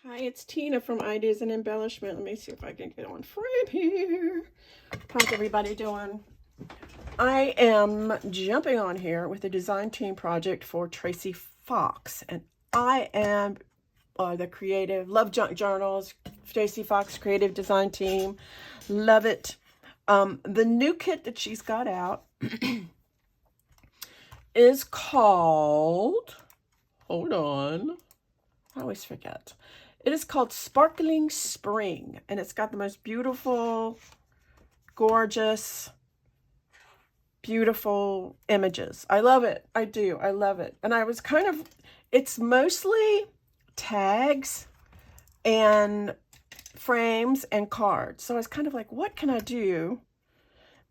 Hi, it's Tina from Ideas and Embellishment. Let me see if I can get on frame here. How's everybody doing? I am jumping on here with a design team project for Tracie Fox, and I am the creative LoveJunkJournals, Tracie Fox creative design team. Love it. The new kit that she's got out is called, hold on, I always forget. It is called Sparkling Spring, and it's got the most beautiful, gorgeous, beautiful images. I love it. I do. I love it. And I was kind of, it's mostly tags and frames and cards. So I was kind of like, what can I do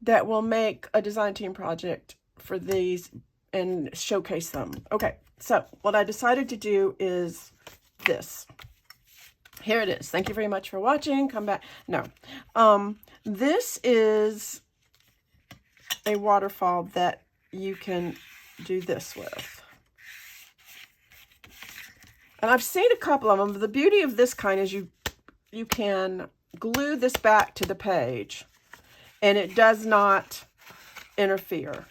that will make a design team project for these and showcase them? Okay, so what I decided to do is this. Here it is. Thank you very much for watching. Come back. No. This is a waterfall that you can do this with. And I've seen a couple of them. The beauty of this kind is you can glue this back to the page and it does not interfere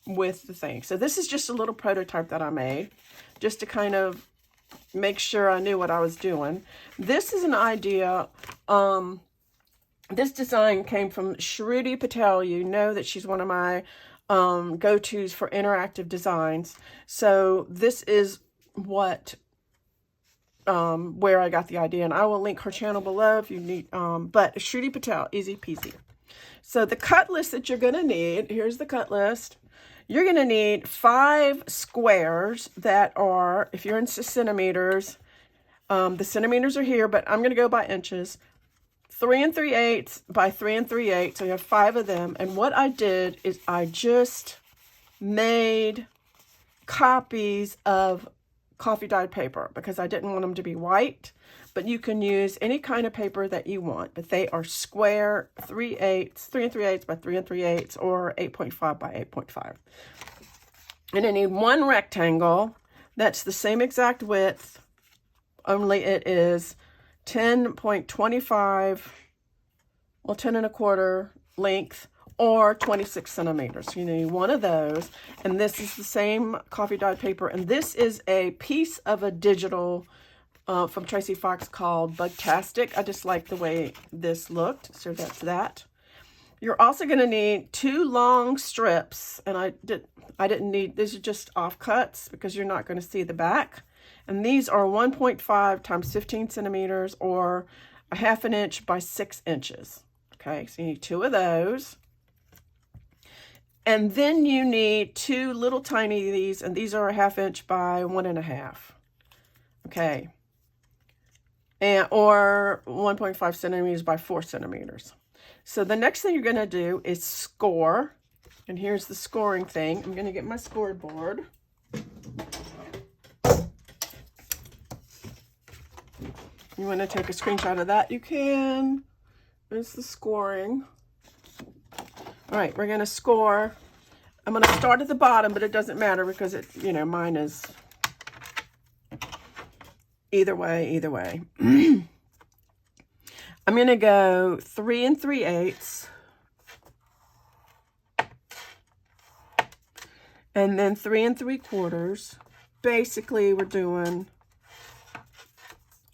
with the thing. So this is just a little prototype that I made just to kind of make sure I knew what I was doing. This is an idea. This design came from Shruiti Patel. You know that she's one of my go-tos for interactive designs. So this is what where I got the idea, and I will link her channel below if you need. But Shruiti Patel, easy peasy. So the cut list that you're gonna need. Here's the cut list. You're going to need 5 squares that are, if you're in centimeters, the centimeters are here, but I'm going to go by inches. 3 3/8 by 3 3/8. So you have 5 of them. And what I did is I just made copies of coffee dyed paper because I didn't want them to be white, but you can use any kind of paper that you want, but they are square 3 3/8 by 3 3/8 or 8.5 by 8.5. And I need 1 rectangle that's the same exact width, only it is 10.25, well, 10 1/4 length, or 26 centimeters. You need 1 of those. And this is the same coffee dyed paper. And this is a piece of a digital from Tracie Fox called Bugtastic. I just like the way this looked. So that's that. You're also going to need 2 long strips. And I didn't need, these are just offcuts because you're not going to see the back. And these are 1.5 times 15 centimeters or 1/2 inch by 6 inches. Okay, so you need 2 of those. And then you need 2 little tiny these, and these are 1/2 inch by 1.5. Okay. And or 1.5 centimeters by 4 centimeters. So the next thing you're going to do is score. And here's the scoring thing. I'm going to get my scoreboard. You want to take a screenshot of that, you can. There's the scoring. All right, we're going to score. I'm going to start at the bottom, but it doesn't matter because it, you know, mine is either way, either way. I'm going to go 3 3/8. And then 3 3/4. Basically, we're doing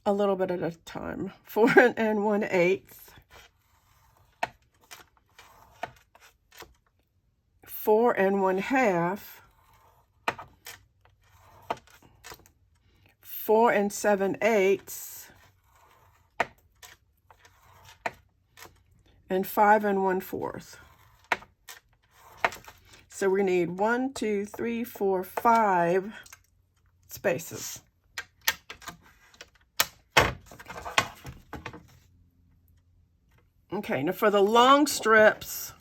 a little bit at a time. 4 1/8. 4 1/2. 4 7/8. And 5 1/4. So we need 1, 2, 3, 4, 5 spaces. Okay, now for the long strips,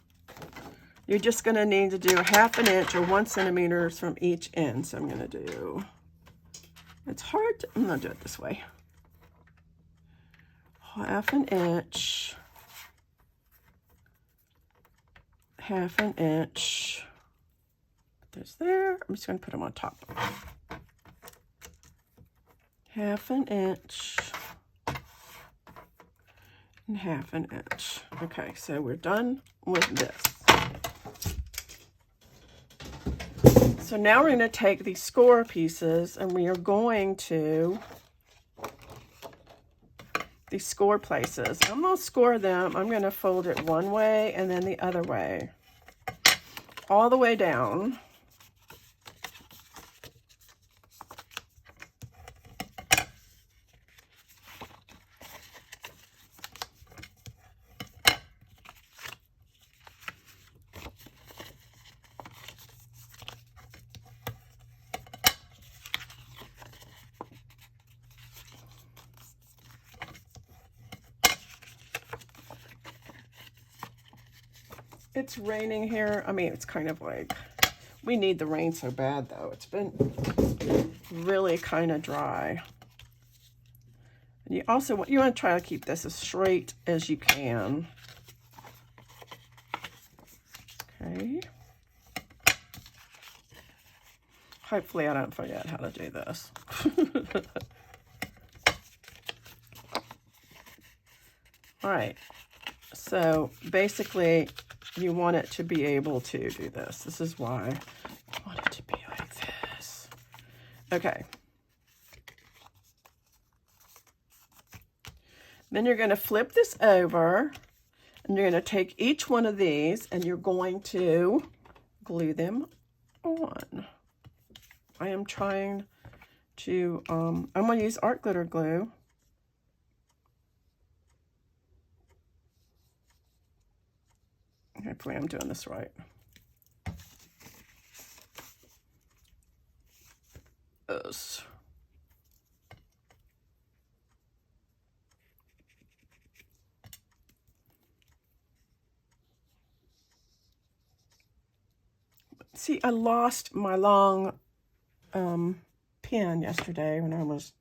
you're just going to need to do 1/2 inch or 1 centimeter from each end. So I'm going to do, it's hard to, I'm going to do it this way. 1/2 inch, 1/2 inch. There's there. I'm just going to put them on top. 1/2 inch, and 1/2 inch. Okay, so we're done with this. So now we're going to take these score pieces and we are going to, these score places, I'm going to score them. I'm going to fold it one way and then the other way, all the way down. It's raining here. I mean, it's kind of like, we need the rain so bad though. It's been really kind of dry. And you also want, you want to try to keep this as straight as you can. Okay. Hopefully I don't forget how to do this. All right. So basically, you want it to be able to do this. This is why you want it to be like this. Okay. Then you're going to flip this over, and you're going to take each one of these, and you're going to glue them on. I am trying to, I'm going to use art glitter glue. Hopefully I'm doing this right. Yes. See, I lost my long pen yesterday when I was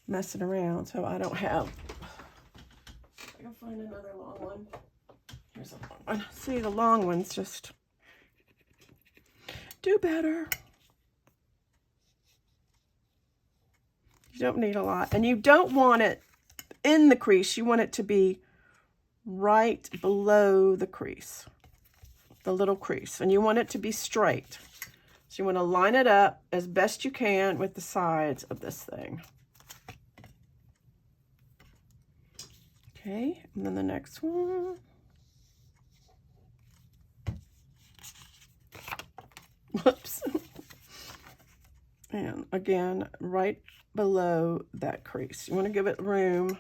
messing around, so I don't have, I can find another long one. Here's a long one. See, the long ones just do better. You don't need a lot. And you don't want it in the crease. You want it to be right below the crease, the little crease. And you want it to be straight. So you want to line it up as best you can with the sides of this thing. Okay, and then the next one. Whoops. And again, right below that crease. You want to give it room.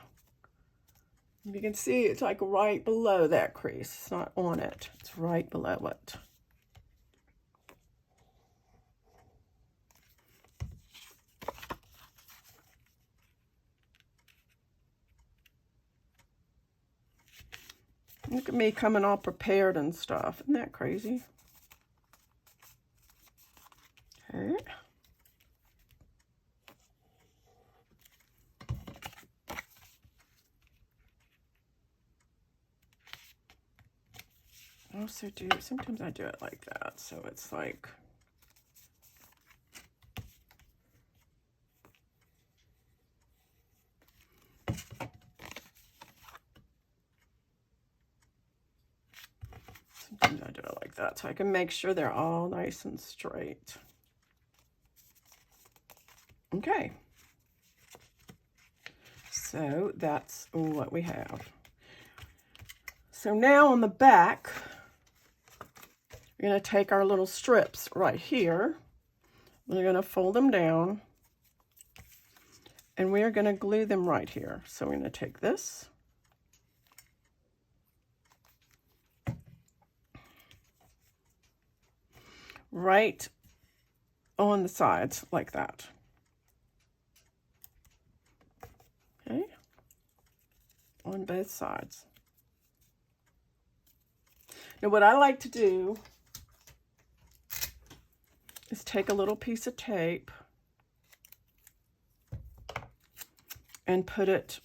You can see it's like right below that crease. It's not on it. It's right below it. Look at me coming all prepared and stuff. Isn't that crazy? Okay. I also do, sometimes I do it like that, so it's like, sometimes I do it like that, so I can make sure they're all nice and straight. Okay, so that's what we have. So now on the back, we're going to take our little strips right here. We're going to fold them down, and we are going to glue them right here. So we're going to take this, right on the sides like that. Okay, on both sides. Now what I like to do is take a little piece of tape and put it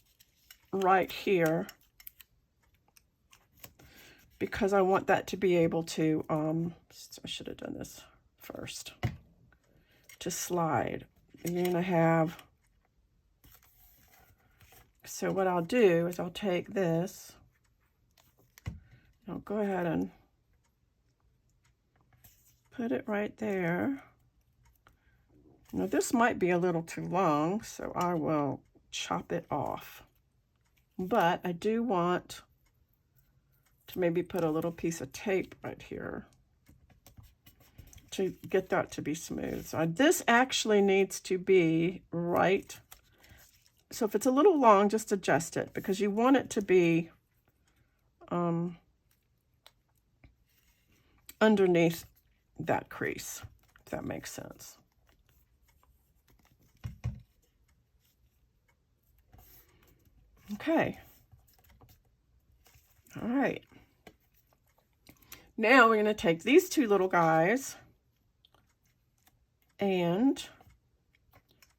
right here, because I want that to be able to, I should have done this first, to slide. You're going to have So what I'll do is I'll take this, I'll go ahead and put it right there. Now this might be a little too long, so I will chop it off. But I do want to maybe put a little piece of tape right here to get that to be smooth. So this actually needs to be right. So if it's a little long, just adjust it, because you want it to be underneath that crease, if that makes sense. Okay. All right. Now we're going to take these two little guys and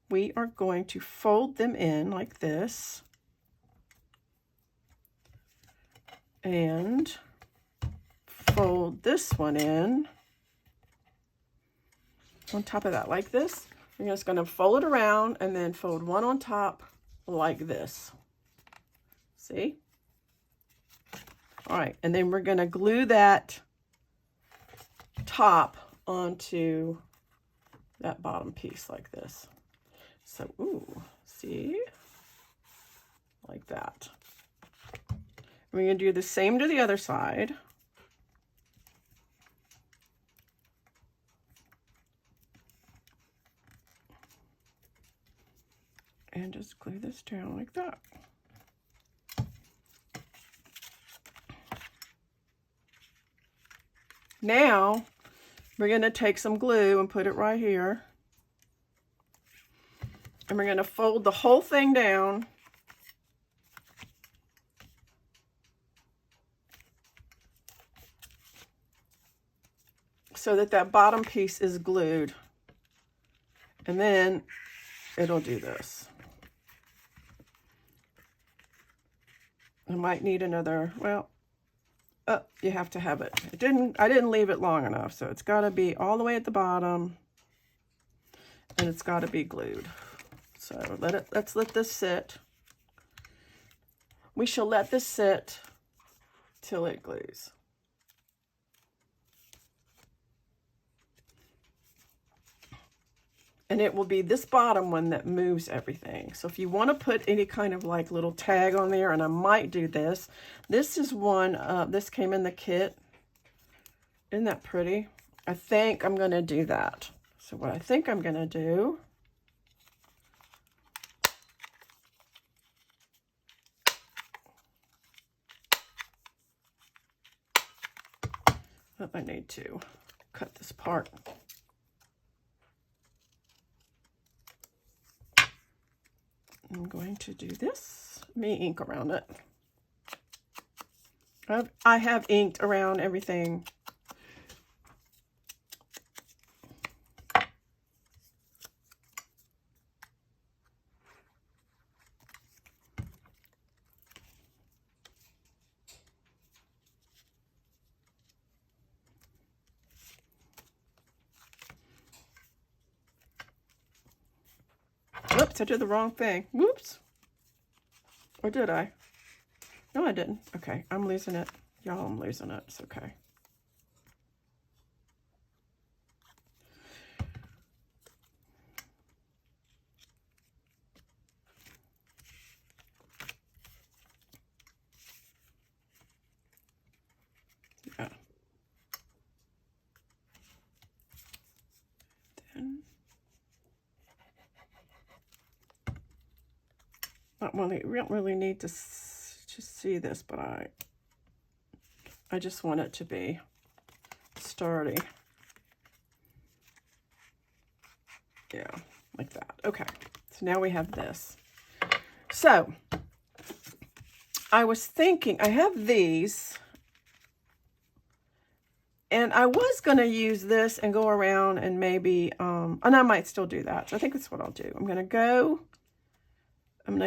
we are going to fold them in like this and fold this one in on top of that like this. We're just going to fold it around and then fold one on top like this. See? All right, and then we're going to glue that top onto that bottom piece like this. So, ooh, see? Like that. We're going to do the same to the other side. And just glue this down like that. Now, we're going to take some glue and put it right here. And we're going to fold the whole thing down. So that that bottom piece is glued. And then it'll do this. I might need another, well, you have to have it. I didn't leave it long enough, so it's got to be all the way at the bottom, and it's got to be glued. So let's let this sit. We shall let this sit till it glues. And it will be this bottom one that moves everything. So if you want to put any kind of like little tag on there, and I might do this. This is one, this came in the kit. Isn't that pretty? I think I'm going to do that. So what I think I'm going to do, I need to cut this part. I'm going to do this. Let me ink around it. I have inked around everything. Whoops, I did the wrong thing. Whoops. Or did I? No, I didn't. Okay, I'm losing it. Y'all, I'm losing it. It's okay. Yeah. Then we don't really need to see this, but I just want it to be sturdy. Yeah, like that. Okay, so now we have this. So I was thinking, I have these, and I was going to use this and go around and maybe, and I might still do that. So I think that's what I'll do. I'm going to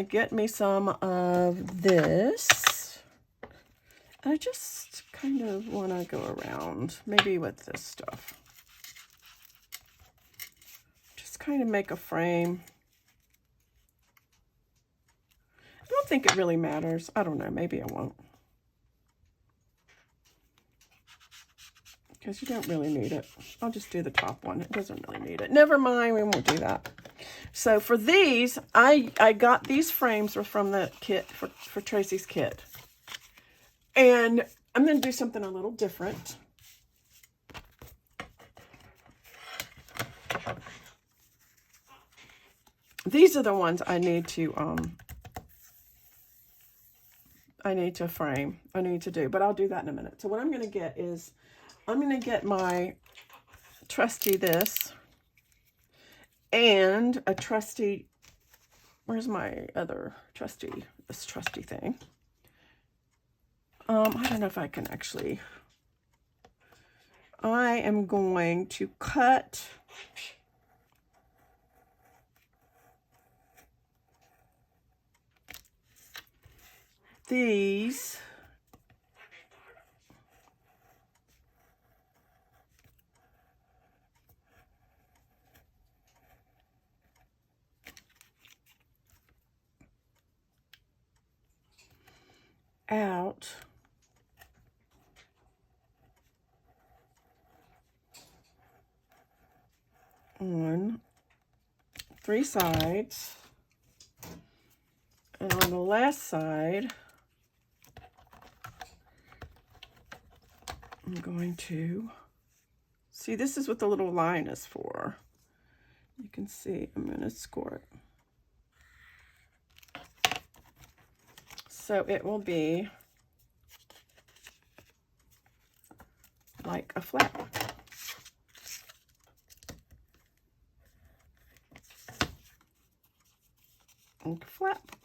get me some of this. I just kind of want to go around, maybe with this stuff. Just kind of make a frame. I don't think it really matters. I don't know. Maybe I won't. Because you don't really need it. I'll just do the top one. It doesn't really need it. Never mind. We won't do that. So for these, I got these frames were from the kit, for Tracie's kit. And I'm going to do something a little different. These are the ones I need to frame. I need to do, but I'll do that in a minute. So what I'm going to get is, I'm going to get my trusty this and a trusty, where's my other trusty, this trusty thing. I don't know if I can actually, I am going to cut these out on 3 sides, and on the last side I'm going to see, this is what the little line is for. You can see I'm going to score it. So it will be like a flap. And flap.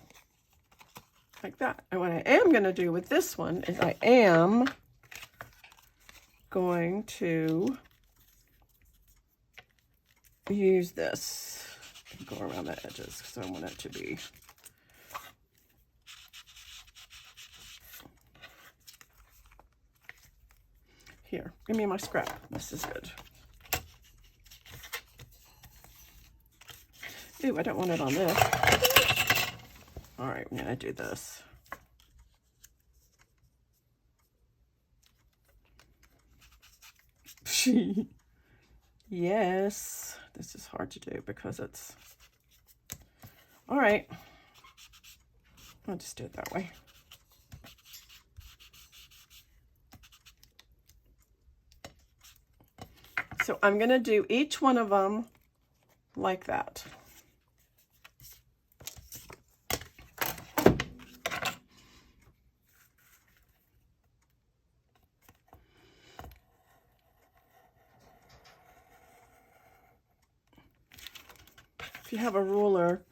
Like that. And what I am going to do with this one is I am going to use this and go around the edges because I want it to be here. Give me my scrap. This is good. Ooh, I don't want it on this. All right, I'm gonna do this. Yes, this is hard to do because it's, all right, I'll just do it that way. So I'm going to do each one of them like that. If you have a ruler,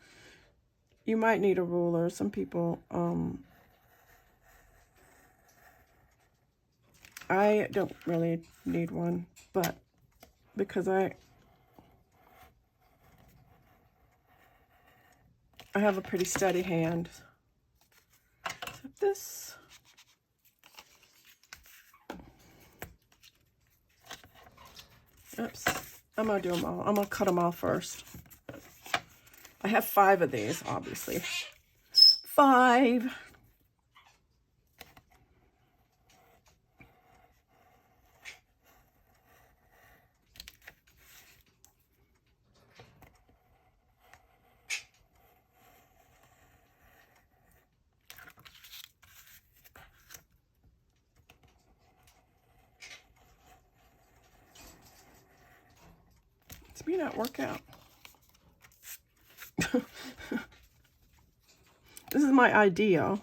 you might need a ruler. Some people, I don't really need one, but because I have a pretty steady hand. Except this. Oops. I'm going to do them all. I'm going to cut them all first. I have 5 of these, obviously. 5. This may not work out. This is my idea.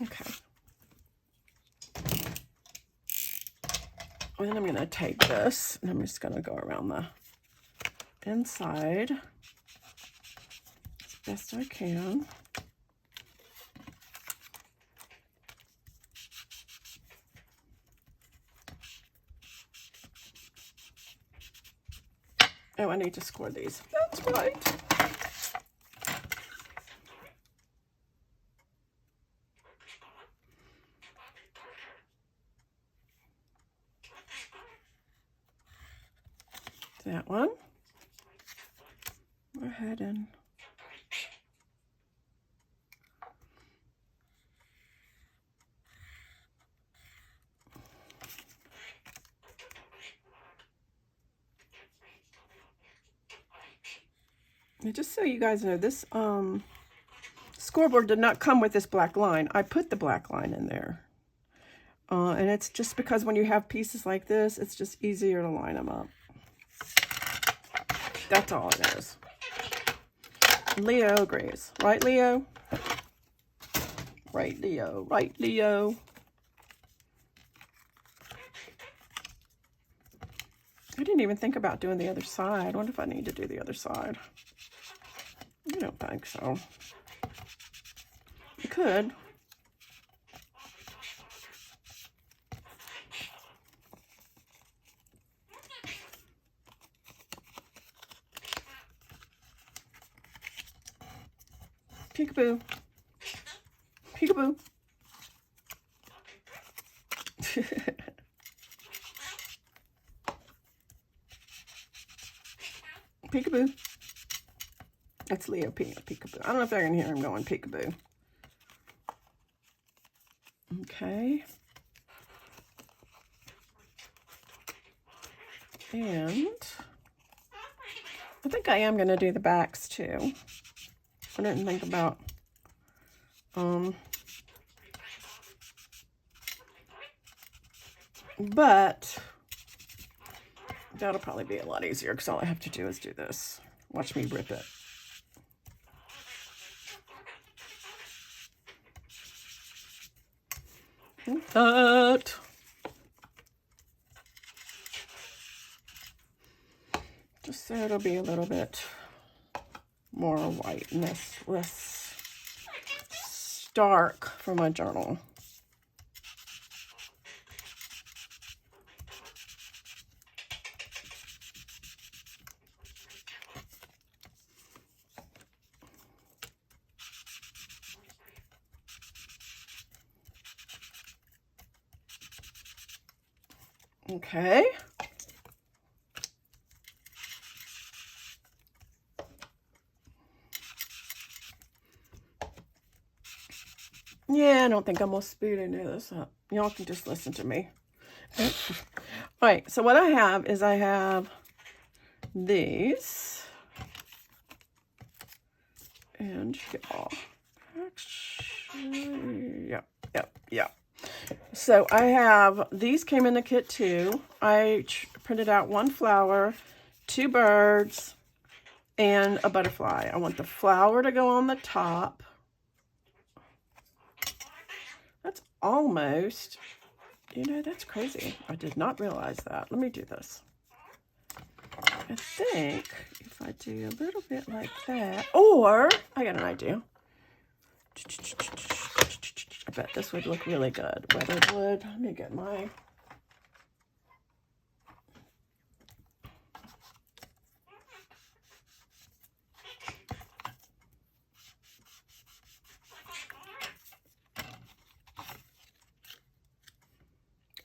Okay. And I'm going to take this and I'm just going to go around the inside as best I can. Oh, I need to score these. That's right. That one. Go ahead and just so you guys know, this scoreboard did not come with this black line. I put the black line in there. And it's just because when you have pieces like this, it's just easier to line them up. That's all it is. Leo agrees. Right, Leo? Right, Leo. Right, Leo. I didn't even think about doing the other side. I wonder if I need to do the other side. I don't think so. You could. Peekaboo. Peekaboo. Peekaboo. That's Leo peekaboo. I don't know if I can hear him going peekaboo. Okay. And I think I am going to do the backs too. I didn't think about but that'll probably be a lot easier because all I have to do is do this. Watch me rip it. But just so it'll be a little bit more whiteness, less stark for my journal. Okay. Yeah, I don't think I'm going to speed any of this up. Y'all can just listen to me. All right, so what I have is I have these. And y'all, actually, yep. So I have, these came in the kit too. I printed out one flower, 2 birds, and a butterfly. I want the flower to go on the top. That's almost, you know, that's crazy. I did not realize that. Let me do this. I think if I do a little bit like that, or I got an idea. I bet this would look really good. Weathered wood. Let me get my.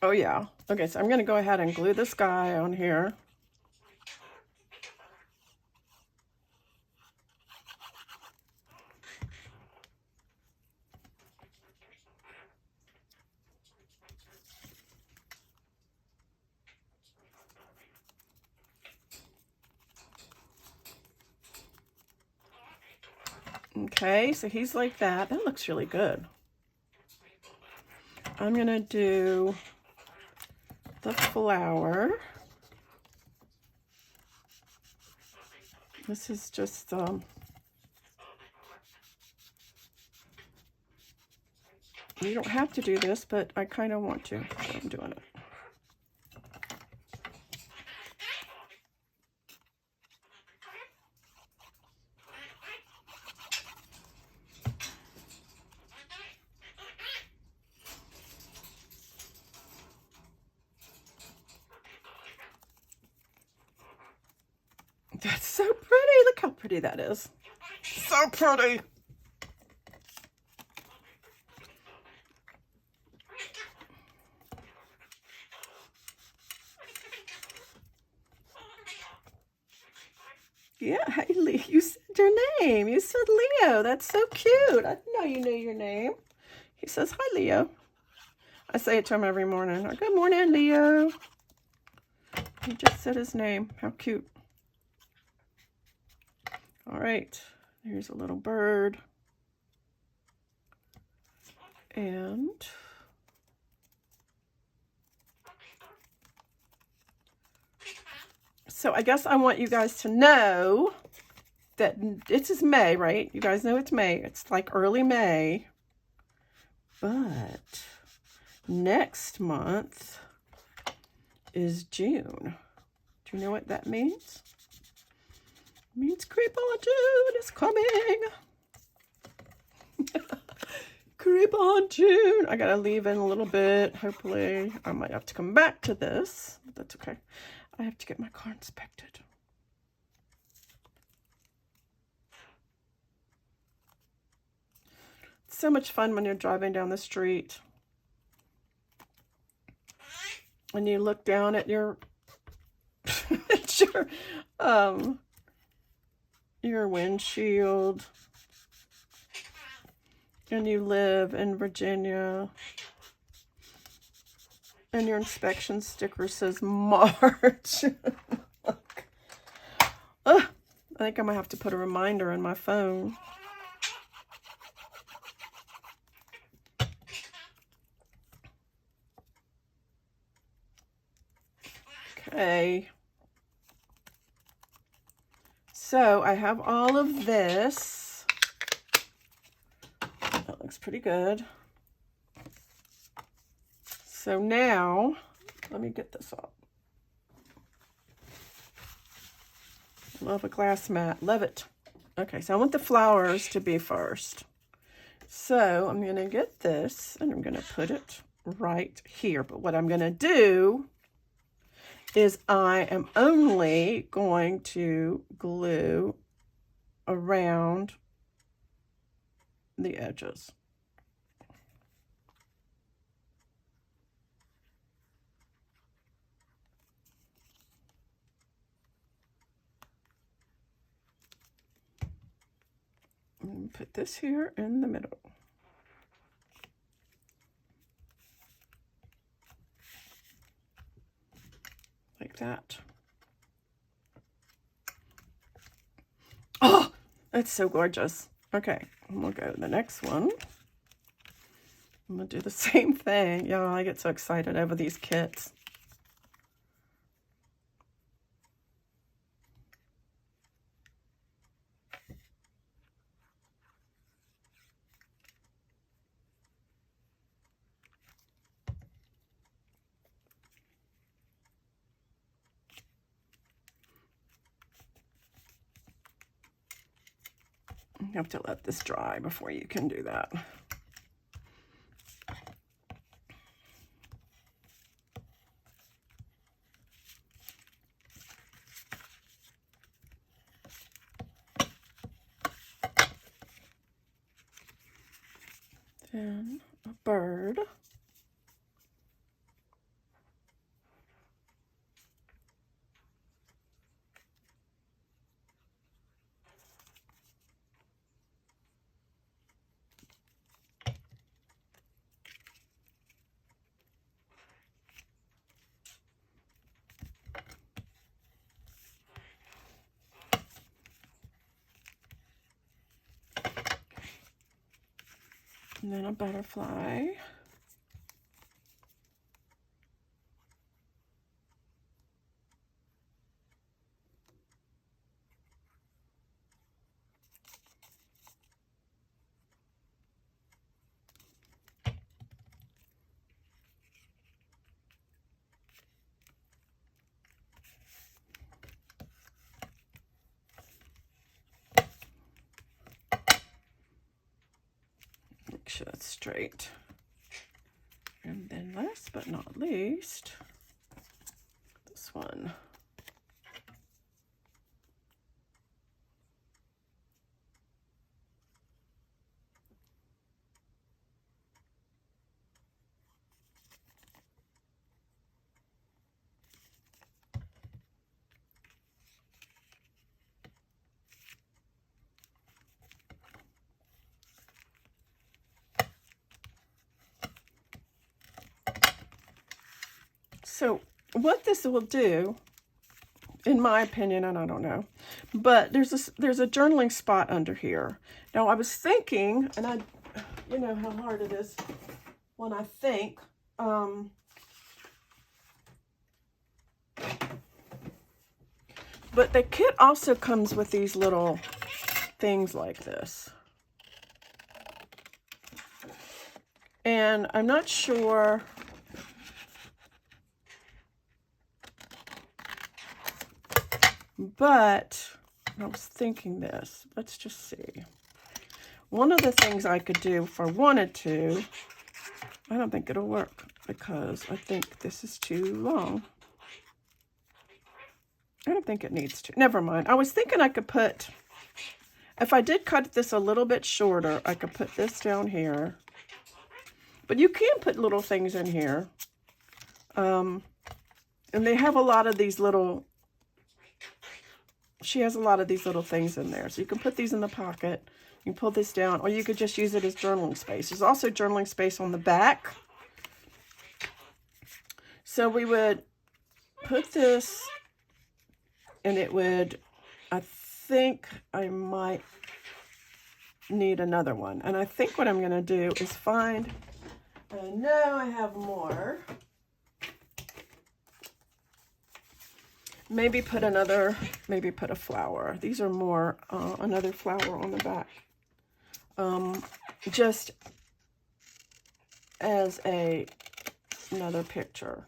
Oh yeah. Okay, so I'm going to go ahead and glue this guy on here. Okay, so he's like that. That looks really good. I'm going to do the flower. This is just You don't have to do this, but I kind of want to, so I'm doing it. That's so pretty. Look how pretty that is. So pretty. Yeah, hey, Leo, you said your name. You said Leo. That's so cute. I didn't know you knew your name. He says, hi, Leo. I say it to him every morning. Good morning, Leo. He just said his name. How cute. All right, here's a little bird. And so I guess I want you guys to know that this is May, right? You guys know it's May. It's like early May. But next month is June. Do you know what that means? It means Creep on June is coming. Creep on June. I gotta leave in a little bit. Hopefully, I might have to come back to this. That's okay. I have to get my car inspected. It's so much fun when you're driving down the street and you look down at your your windshield, and you live in Virginia, and your inspection sticker says March. I think I'm gonna have to put a reminder in my phone. Okay. So I have all of this. That looks pretty good. So now, let me get this up. Love a glass mat. Love it. Okay, so I want the flowers to be first. So I'm going to get this and I'm going to put it right here. But what I'm going to do is I am only going to glue around the edges. And put this here in the middle. Like that. Oh, that's so gorgeous. Okay, and we'll go to the next one. I'm gonna do the same thing. Yeah, I get so excited over these kits. You have to let this dry before you can do that. Then a bird. And then a butterfly. make sure that's straight. And then last but not least, this one. So what this will do, in my opinion, and I don't know, but there's a journaling spot under here. Now I was thinking, and you know how hard it is when I think, but the kit also comes with these little things like this. And I'm not sure, but I was thinking this. Let's just see. One of the things I could do if I wanted to, I don't think it'll work because I think this is too long. I don't think it needs to. Never mind. I was thinking I could put, if I did cut this a little bit shorter, I could put this down here. But you can put little things in here. And they have a lot of these little, she has a lot of these little things in there. So you can put these in the pocket. You can pull this down, or you could just use it as journaling space. There's also journaling space on the back. So we would put this, and it would, I think I might need another one. And I think what I'm going to do is find, I know I have more. Maybe put another, maybe put a flower. These are more, another flower on the back. Just as another picture.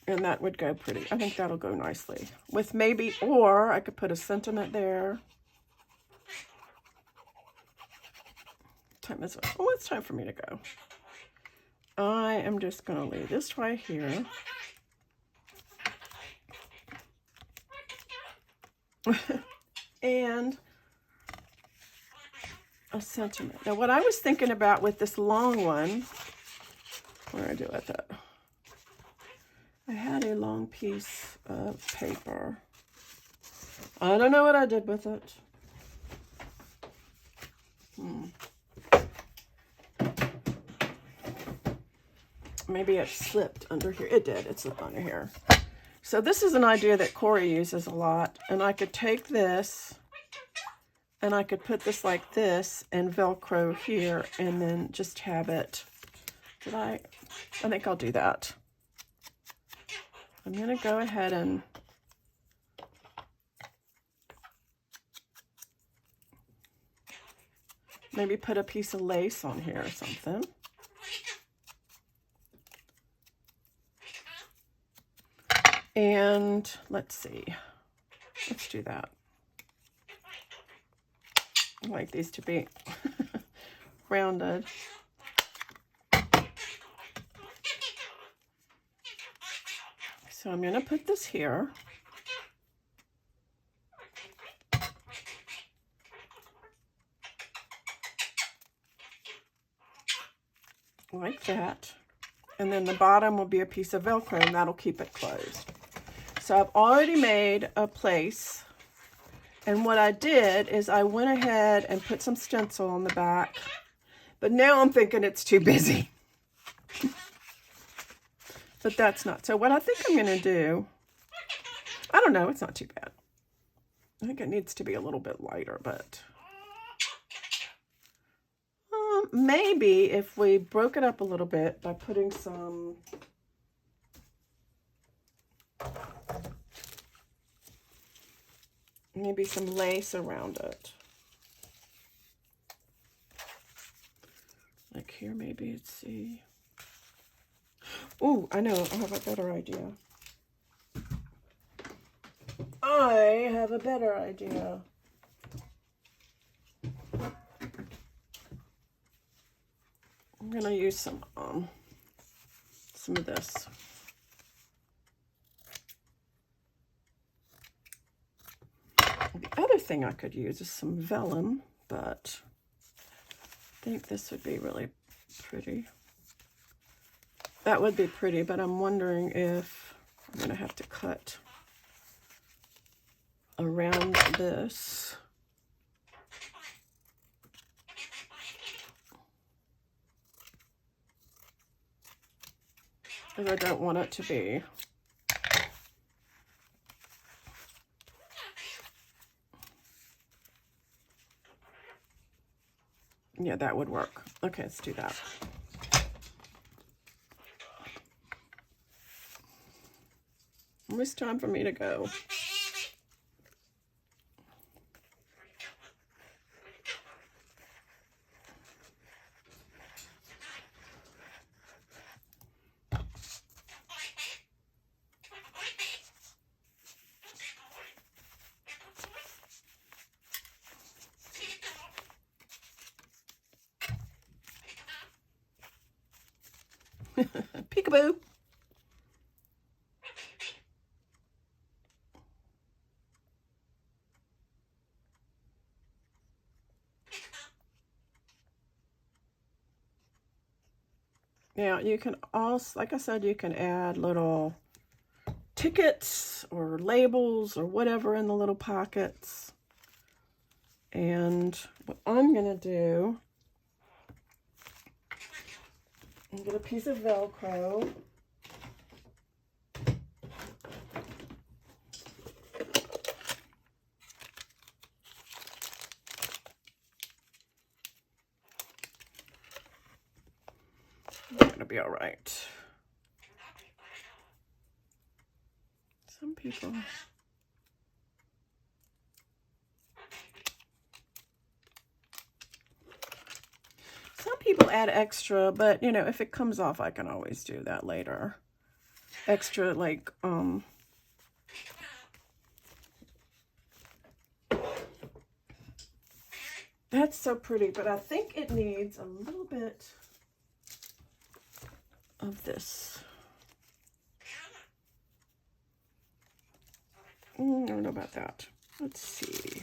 And that would go pretty. I think that'll go nicely. With maybe, or I could put a sentiment there. Time is, oh, it's time for me to go. I am just going to leave this right here. And a sentiment. Now, what I was thinking about with this long one, what did I do with it? I had a long piece of paper. I don't know what I did with it. Maybe it slipped under here. It did. It slipped under here. So this is an idea that Corey uses a lot. And I could take this and I could put this like this and Velcro here and then just have it. I think I'll do that. I'm going to go ahead and maybe put a piece of lace on here or something. And let's see. Let's do that. I like these to be rounded. So I'm going to put this here. Like that. And then the bottom will be a piece of Velcro and that'll keep it closed. So I've already made a place. And what I did is I went ahead and put some stencil on the back. But now I'm thinking it's too busy. But that's not. So what I think I'm going to do, I don't know, it's not too bad. I think it needs to be a little bit lighter, but maybe if we broke it up a little bit by putting some maybe some lace around it. Like here, maybe, let's see. Ooh, I know, I have a better idea. I have a better idea. I'm gonna use some of this. The other thing I could use is some vellum, but I think this would be really pretty. That would be pretty, but I'm wondering if I'm gonna have to cut around this. Because I don't want it to be yeah, that would work. Okay, let's do that. Almost time for me to go. Peekaboo. Now you can also, like I said, you can add little tickets or labels or whatever in the little pockets. And what I'm gonna do, and get a piece of Velcro. It's gonna be all right. Some people add extra, but you know, if it comes off, I can always do that later. Extra, like, that's so pretty, but I think it needs a little bit of this. I don't know about that. Let's see.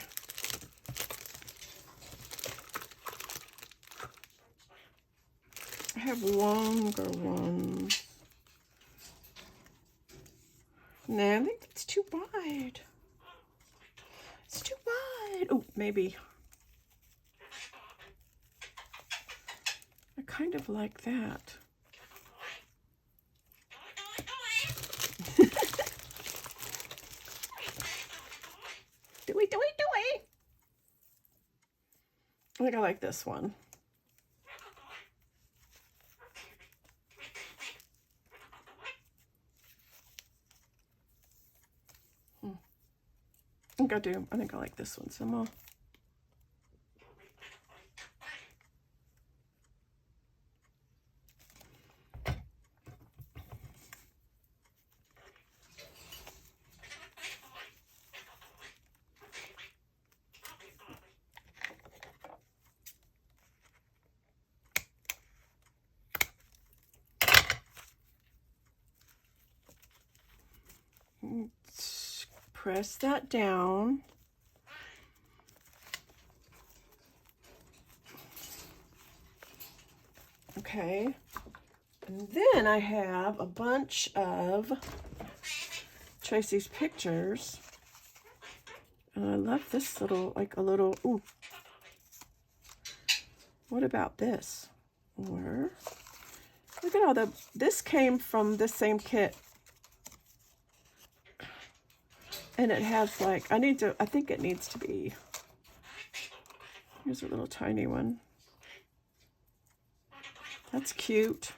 I have longer ones. Nah, I think it's too wide. It's too wide. Oh, maybe. I kind of like that. Do it. I think I like this one. I think I do. I think I like this one some more. Let's press that down. Okay, and then I have a bunch of Tracie's pictures, and I love this little, like a little, ooh, what about this? Or, look at all this came from the same kit, and it has like, I think it needs to be, here's a little tiny one. That's cute.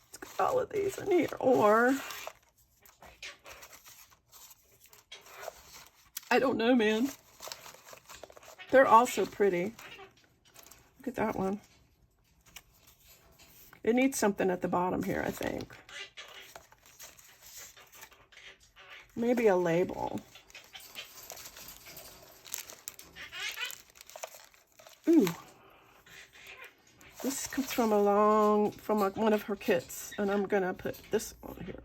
Let's get all of these in here. Or, I don't know, man. They're all so pretty. Look at that one. It needs something at the bottom here, I think. Maybe a label. Ooh. This comes from one of her kits, and I'm gonna put this on here.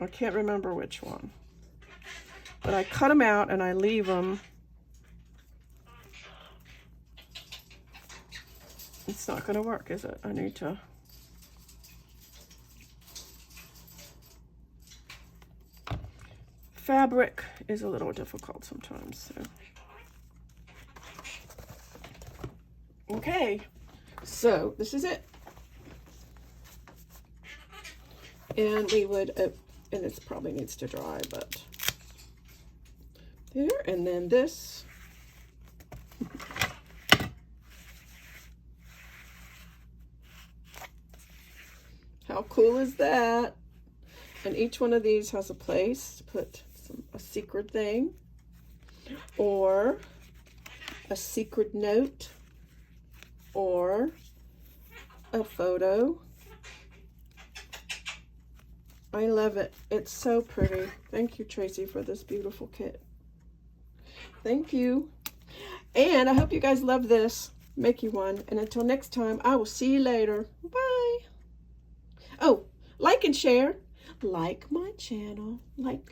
I can't remember which one. But I cut them out and I leave them. It's not gonna work, is it? I need to. Fabric is a little difficult sometimes, so. Okay, so this is it. And we would, and this probably needs to dry, but there, and then this. How cool is that? And each one of these has a place to put a secret thing or a secret note or a photo. I love it. It's so pretty. Thank you, Tracie, for this beautiful kit. Thank you. And I hope you guys love this. Make you one. And until next time, I will see you later. Bye. Oh, like and share. Like my channel. Like.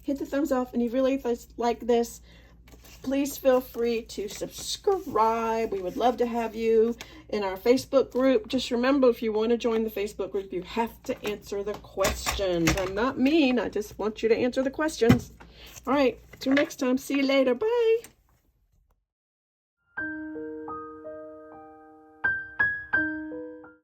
Hit the thumbs up. And if you really like this, please feel free to subscribe. We would love to have you in our Facebook group. Just remember, if you want to join the Facebook group, you have to answer the questions. I'm not mean. I just want you to answer the questions. All right. Till next time. See you later. Bye.